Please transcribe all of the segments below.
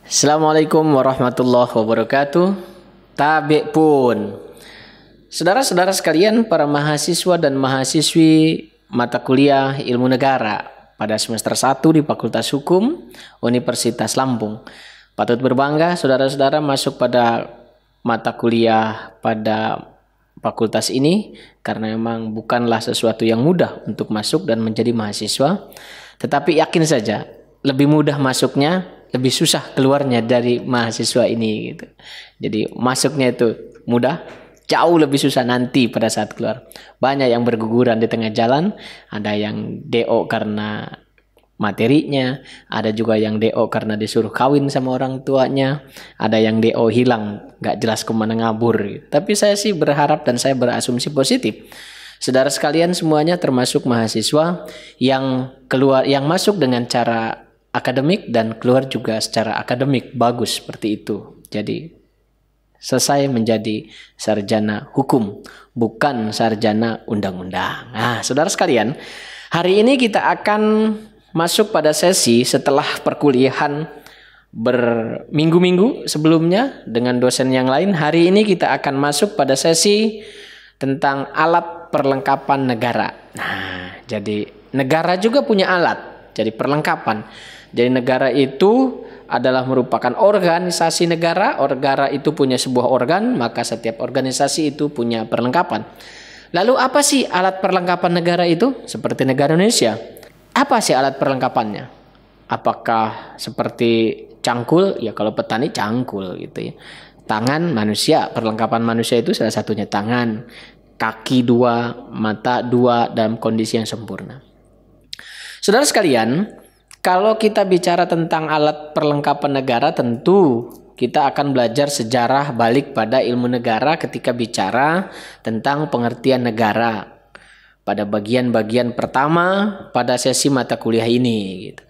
Assalamualaikum warahmatullahi wabarakatuh. Tabe pun. Saudara-saudara sekalian, para mahasiswa dan mahasiswi mata kuliah Ilmu Negara pada semester 1 di Fakultas Hukum Universitas Lampung. Patut berbangga saudara-saudara masuk pada mata kuliah pada fakultas ini karena memang bukanlah sesuatu yang mudah untuk masuk dan menjadi mahasiswa. Tetapi yakin saja, lebih mudah masuknya, lebih susah keluarnya dari mahasiswa ini gitu. Jadi masuknya itu mudah, jauh lebih susah nanti pada saat keluar. Banyak yang berguguran di tengah jalan, ada yang DO karena materinya, ada juga yang DO karena disuruh kawin sama orang tuanya, ada yang DO hilang, nggak jelas kemana ngabur gitu. Tapi saya sih berharap dan saya berasumsi positif. Saudara sekalian semuanya termasuk mahasiswa yang keluar, yang masuk dengan cara akademik dan keluar juga secara akademik bagus seperti itu. Jadi selesai menjadi sarjana hukum, bukan sarjana undang-undang. Nah, saudara sekalian, hari ini kita akan masuk pada sesi setelah perkuliahan berminggu-minggu sebelumnya dengan dosen yang lain. Hari ini kita akan masuk pada sesi tentang alat perlengkapan negara. Nah, jadi negara juga punya alat, jadi perlengkapan. Jadi negara itu adalah merupakan organisasi negara. Negara itu punya sebuah organ, maka setiap organisasi itu punya perlengkapan. Lalu apa sih alat perlengkapan negara itu? Seperti negara Indonesia. Apa sih alat perlengkapannya? Apakah seperti cangkul? Ya kalau petani cangkul gitu ya. Tangan manusia, perlengkapan manusia itu salah satunya tangan. Kaki 2, mata 2 dalam kondisi yang sempurna. Saudara sekalian, kalau kita bicara tentang alat perlengkapan negara, tentu kita akan belajar sejarah balik pada ilmu negara ketika bicara tentang pengertian negara pada bagian-bagian pertama pada sesi mata kuliah ini gitu.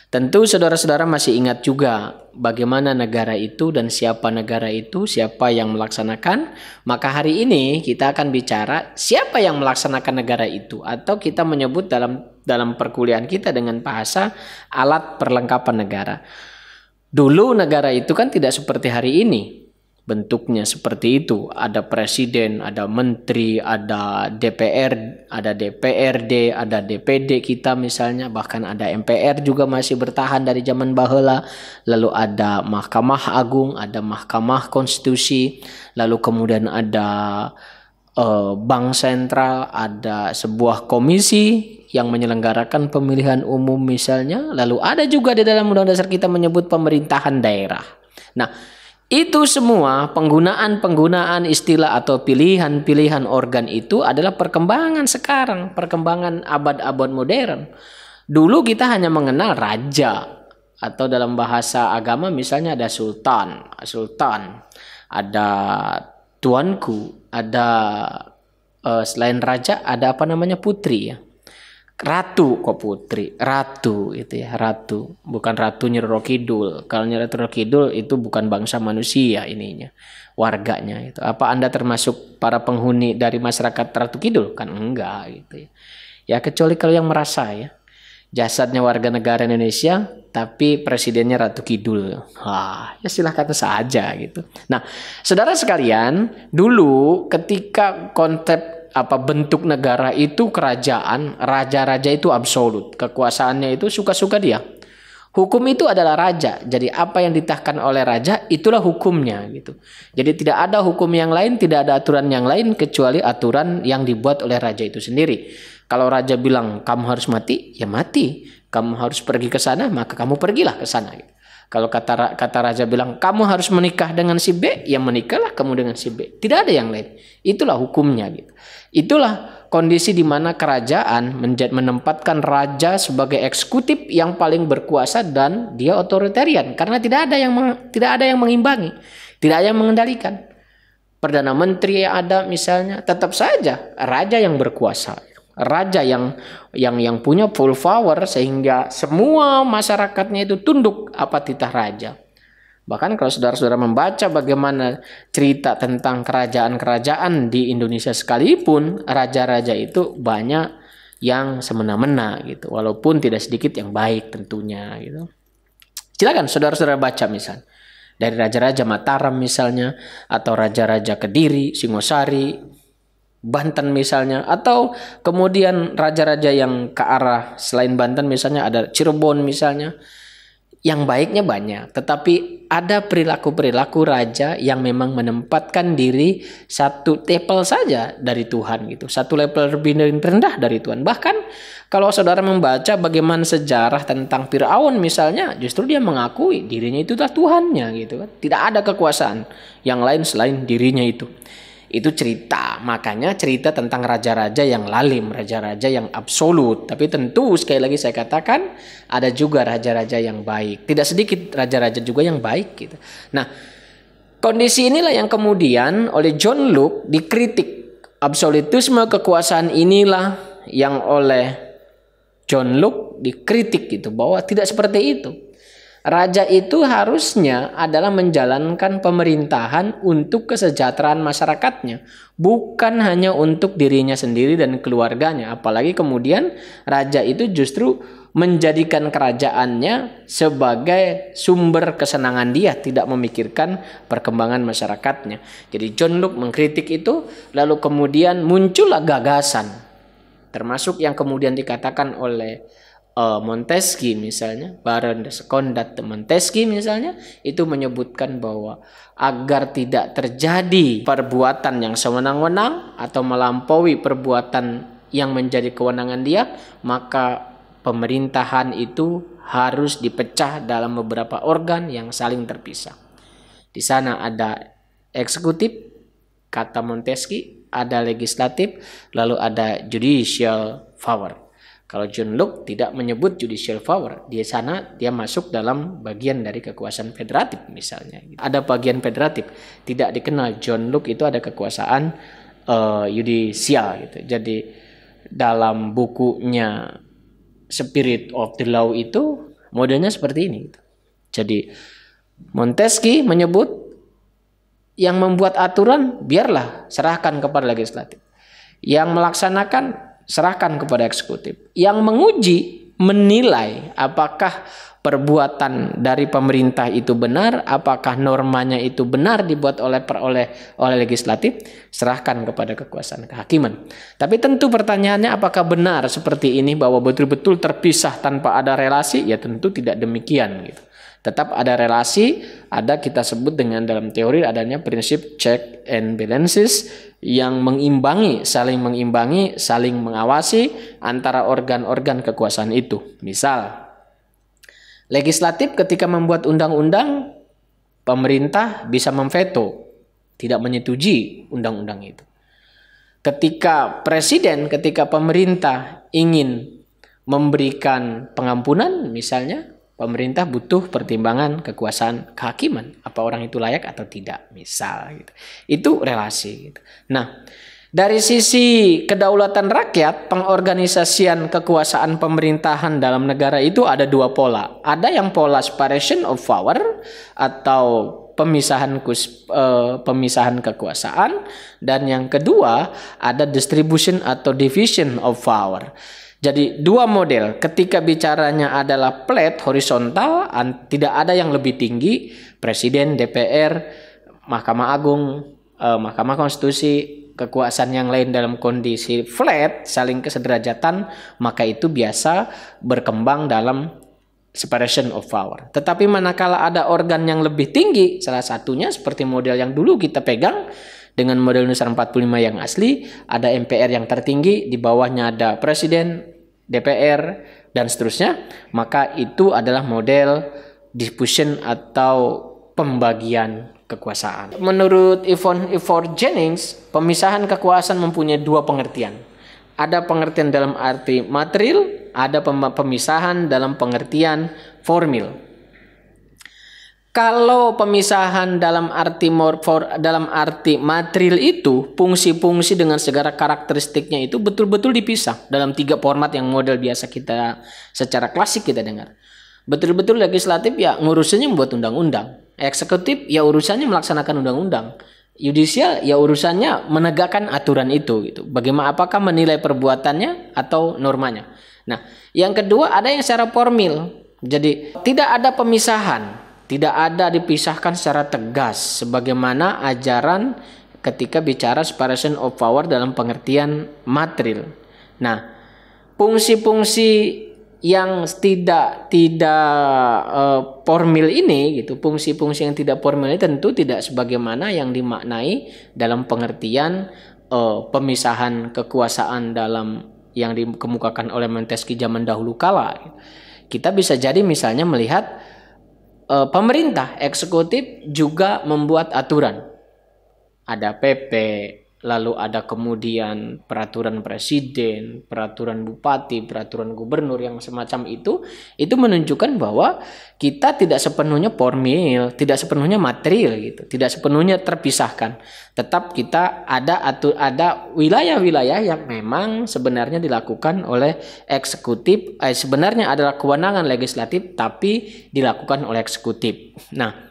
Tentu saudara-saudara masih ingat juga bagaimana negara itu dan siapa negara itu, siapa yang melaksanakan. Maka hari ini kita akan bicara siapa yang melaksanakan negara itu, atau kita menyebut dalam perkuliahan kita dengan bahasa alat perlengkapan negara. Dulu negara itu kan tidak seperti hari ini. Bentuknya seperti itu, ada presiden, ada menteri, ada DPR, ada DPRD, ada DPD kita misalnya, bahkan ada MPR juga masih bertahan dari zaman baheula, lalu ada Mahkamah Agung, ada Mahkamah Konstitusi, lalu kemudian ada Bank Sentral, ada sebuah komisi yang menyelenggarakan pemilihan umum misalnya, lalu ada juga di dalam Undang-Undang Dasar kita menyebut pemerintahan daerah. Nah, itu semua penggunaan istilah atau pilihan-pilihan organ itu adalah perkembangan sekarang, perkembangan abad-abad modern. Dulu kita hanya mengenal raja, atau dalam bahasa agama misalnya ada sultan, ada tuanku, ada selain raja ada apa namanya putri ya. Ratu kok putri, ratu itu ya, ratu, bukan ratu Nyi Roro Kidul. Kalau Nyi Roro Kidul itu bukan bangsa manusia ininya, warganya itu. Apa Anda termasuk para penghuni dari masyarakat Ratu Kidul? Kan enggak gitu ya. Ya kecuali kalau yang merasa ya, jasadnya warga negara Indonesia tapi presidennya Ratu Kidul. Wah, ya silahkan saja gitu. Nah, saudara sekalian, dulu ketika konsep bentuk negara itu kerajaan, raja-raja itu absolut, kekuasaannya itu suka-suka dia. Hukum itu adalah raja, jadi apa yang ditahkan oleh raja itulah hukumnya gitu. Jadi tidak ada hukum yang lain, tidak ada aturan yang lain kecuali aturan yang dibuat oleh raja itu sendiri. Kalau raja bilang kamu harus mati, ya mati. Kamu harus pergi ke sana, maka kamu pergilah ke sana gitu. Kalau kata raja bilang kamu harus menikah dengan si B, ya menikahlah kamu dengan si B. Tidak ada yang lain. Itulah hukumnya gitu. Itulah kondisi di mana kerajaan menempatkan raja sebagai eksekutif yang paling berkuasa dan dia otoritarian karena tidak ada yang mengimbangi, tidak ada yang mengendalikan. Perdana menteri yang ada misalnya tetap saja raja yang berkuasa. Raja yang punya full power sehingga semua masyarakatnya itu tunduk apa titah raja. Bahkan kalau saudara-saudara membaca bagaimana cerita tentang kerajaan-kerajaan di Indonesia sekalipun, raja-raja itu banyak yang semena-mena gitu, walaupun tidak sedikit yang baik tentunya gitu. Silakan saudara-saudara baca misalnya. Dari Raja-Raja Mataram misalnya, atau Raja-Raja Kediri, Singosari, Banten misalnya, atau kemudian raja-raja yang ke arah selain Banten misalnya ada Cirebon misalnya. Yang baiknya banyak, tetapi ada perilaku-perilaku raja yang memang menempatkan diri satu level saja dari Tuhan gitu, satu level lebih rendah dari Tuhan. Bahkan kalau saudara membaca bagaimana sejarah tentang Firaun misalnya, justru dia mengakui dirinya itu adalah Tuhannya gitu kan. Tidak ada kekuasaan yang lain selain dirinya itu. Itu cerita, makanya cerita tentang raja-raja yang lalim, raja-raja yang absolut. Tapi tentu sekali lagi saya katakan ada juga raja-raja yang baik. Tidak sedikit raja-raja juga yang baik gitu. Nah, kondisi inilah yang kemudian oleh John Locke dikritik. Absolutisme kekuasaan inilah yang oleh John Locke dikritik gitu, bahwa tidak seperti itu. Raja itu harusnya adalah menjalankan pemerintahan untuk kesejahteraan masyarakatnya, bukan hanya untuk dirinya sendiri dan keluarganya. Apalagi kemudian raja itu justru menjadikan kerajaannya sebagai sumber kesenangan dia, tidak memikirkan perkembangan masyarakatnya. Jadi John Locke mengkritik itu, lalu kemudian muncullah gagasan, termasuk yang kemudian dikatakan oleh Montesquieu misalnya, Baron de Secondat Montesquieu misalnya, itu menyebutkan bahwa agar tidak terjadi perbuatan yang sewenang-wenang atau melampaui perbuatan yang menjadi kewenangan dia, maka pemerintahan itu harus dipecah dalam beberapa organ yang saling terpisah. Di sana ada eksekutif, kata Montesquieu, ada legislatif, lalu ada judicial power. Kalau John Locke tidak menyebut judicial power, di sana dia masuk dalam bagian dari kekuasaan federatif misalnya. Ada bagian federatif, tidak dikenal John Locke itu ada kekuasaan yudisial gitu. Jadi dalam bukunya Spirit of the Law itu modelnya seperti ini. Gitu. Jadi Montesquieu menyebut yang membuat aturan biarlah serahkan kepada legislatif, yang melaksanakan serahkan kepada eksekutif. Yang menguji, menilai apakah perbuatan dari pemerintah itu benar, apakah normanya itu benar dibuat oleh legislatif, serahkan kepada kekuasaan kehakiman. Tapi tentu pertanyaannya apakah benar seperti ini bahwa betul-betul terpisah tanpa ada relasi? Ya tentu tidak demikian gitu. Tetap ada relasi, ada kita sebut dengan dalam teori adanya prinsip check and balances yang saling mengimbangi, saling mengawasi antara organ-organ kekuasaan itu. Misal, legislatif ketika membuat undang-undang, pemerintah bisa memveto, tidak menyetujui undang-undang itu. Ketika pemerintah ingin memberikan pengampunan misalnya, pemerintah butuh pertimbangan kekuasaan kehakiman. Apa orang itu layak atau tidak, misal. Gitu. Itu relasi. Gitu. Nah, dari sisi kedaulatan rakyat, pengorganisasian kekuasaan pemerintahan dalam negara itu ada dua pola. Ada yang pola separation of power atau pemisahan kekuasaan. Dan yang kedua ada distribution atau division of power. Jadi dua model, ketika bicaranya adalah flat horizontal, tidak ada yang lebih tinggi, Presiden, DPR, Mahkamah Agung, Mahkamah Konstitusi, kekuasaan yang lain dalam kondisi flat, saling kesederajatan, maka itu biasa berkembang dalam separation of power. Tetapi manakala ada organ yang lebih tinggi, salah satunya seperti model yang dulu kita pegang, dengan model Indonesia 45 yang asli, ada MPR yang tertinggi, di bawahnya ada Presiden, DPR, dan seterusnya, maka itu adalah model diffusion atau pembagian kekuasaan. Menurut Yvonne Jennings, pemisahan kekuasaan mempunyai dua pengertian. Ada pengertian dalam arti material, ada pemisahan dalam pengertian formil. Kalau pemisahan dalam arti material itu, fungsi-fungsi dengan segala karakteristiknya itu betul-betul dipisah dalam tiga format yang model biasa kita secara klasik kita dengar. Betul-betul legislatif ya ngurusannya membuat undang-undang, eksekutif ya urusannya melaksanakan undang-undang, yudisial ya urusannya menegakkan aturan itu gitu. Bagaimana apakah menilai perbuatannya atau normanya. Nah, yang kedua ada yang secara formil. Jadi tidak ada pemisahan, tidak ada dipisahkan secara tegas sebagaimana ajaran ketika bicara separation of power dalam pengertian material. Nah, fungsi-fungsi yang tidak formil ini gitu, fungsi-fungsi yang tidak formil ini tentu tidak sebagaimana yang dimaknai dalam pengertian pemisahan kekuasaan dalam yang dikemukakan oleh Montesquieu zaman dahulu kala. Kita bisa jadi misalnya melihat pemerintah eksekutif juga membuat aturan. Ada PP, lalu ada kemudian peraturan presiden, peraturan bupati, peraturan gubernur yang semacam itu menunjukkan bahwa kita tidak sepenuhnya formil, tidak sepenuhnya material gitu, tidak sepenuhnya terpisahkan. Tetap kita ada wilayah-wilayah yang memang sebenarnya dilakukan oleh eksekutif, sebenarnya adalah kewenangan legislatif tapi dilakukan oleh eksekutif. Nah,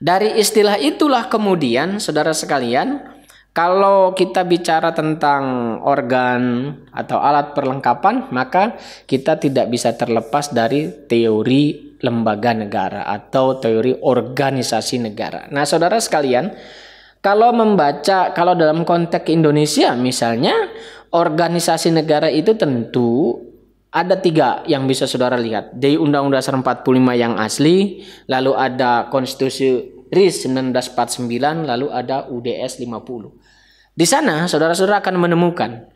dari istilah itulah kemudian saudara sekalian, kalau kita bicara tentang organ atau alat perlengkapan, maka kita tidak bisa terlepas dari teori lembaga negara atau teori organisasi negara. Nah, saudara sekalian, kalau dalam konteks Indonesia misalnya, organisasi negara itu tentu ada 3 yang bisa saudara lihat. Di Undang-Undang Dasar 45 yang asli, lalu ada Konstitusi RIS 1949, lalu ada UDS 50. Di sana saudara-saudara akan menemukan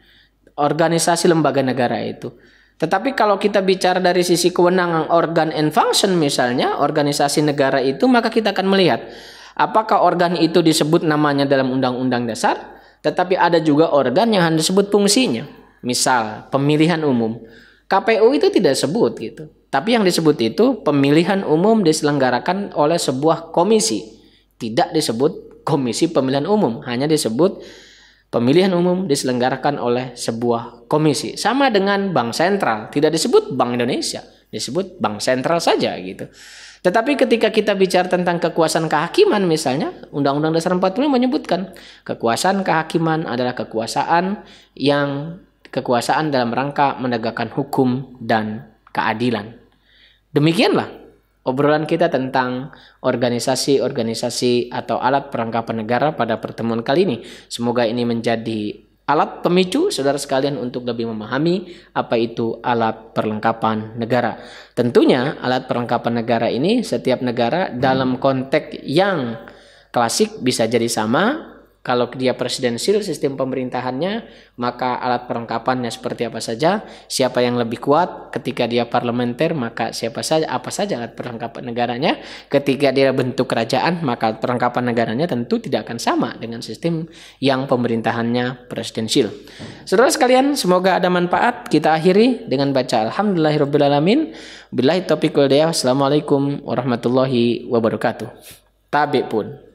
organisasi lembaga negara itu. Tetapi kalau kita bicara dari sisi kewenangan organ and function misalnya, organisasi negara itu, maka kita akan melihat apakah organ itu disebut namanya dalam Undang-Undang Dasar, tetapi ada juga organ yang hanya disebut fungsinya. Misal pemilihan umum. KPU itu tidak sebut gitu. Tapi yang disebut itu pemilihan umum diselenggarakan oleh sebuah komisi. Tidak disebut komisi pemilihan umum, hanya disebut pemilihan umum diselenggarakan oleh sebuah komisi. Sama dengan Bank Sentral, tidak disebut Bank Indonesia, disebut Bank Sentral saja gitu. Tetapi ketika kita bicara tentang kekuasaan kehakiman misalnya, Undang-Undang Dasar 45 menyebutkan kekuasaan kehakiman adalah kekuasaan dalam rangka menegakkan hukum dan keadilan. Demikianlah obrolan kita tentang organisasi atau alat perlengkapan negara pada pertemuan kali ini. Semoga ini menjadi alat pemicu saudara sekalian untuk lebih memahami apa itu alat perlengkapan negara. Tentunya alat perlengkapan negara ini setiap negara dalam konteks yang klasik bisa jadi sama. Kalau dia presidensial sistem pemerintahannya, maka alat perlengkapannya seperti apa saja. Siapa yang lebih kuat ketika dia parlementer, maka apa saja alat perlengkapan negaranya. Ketika dia bentuk kerajaan, maka alat perlengkapan negaranya tentu tidak akan sama dengan sistem yang pemerintahannya presidensial. Saudara sekalian, semoga ada manfaat. Kita akhiri dengan baca alhamdulillahirabbil Billahi taufiq wal hidayah. Assalamualaikum warahmatullahi wabarakatuh. Tabi pun.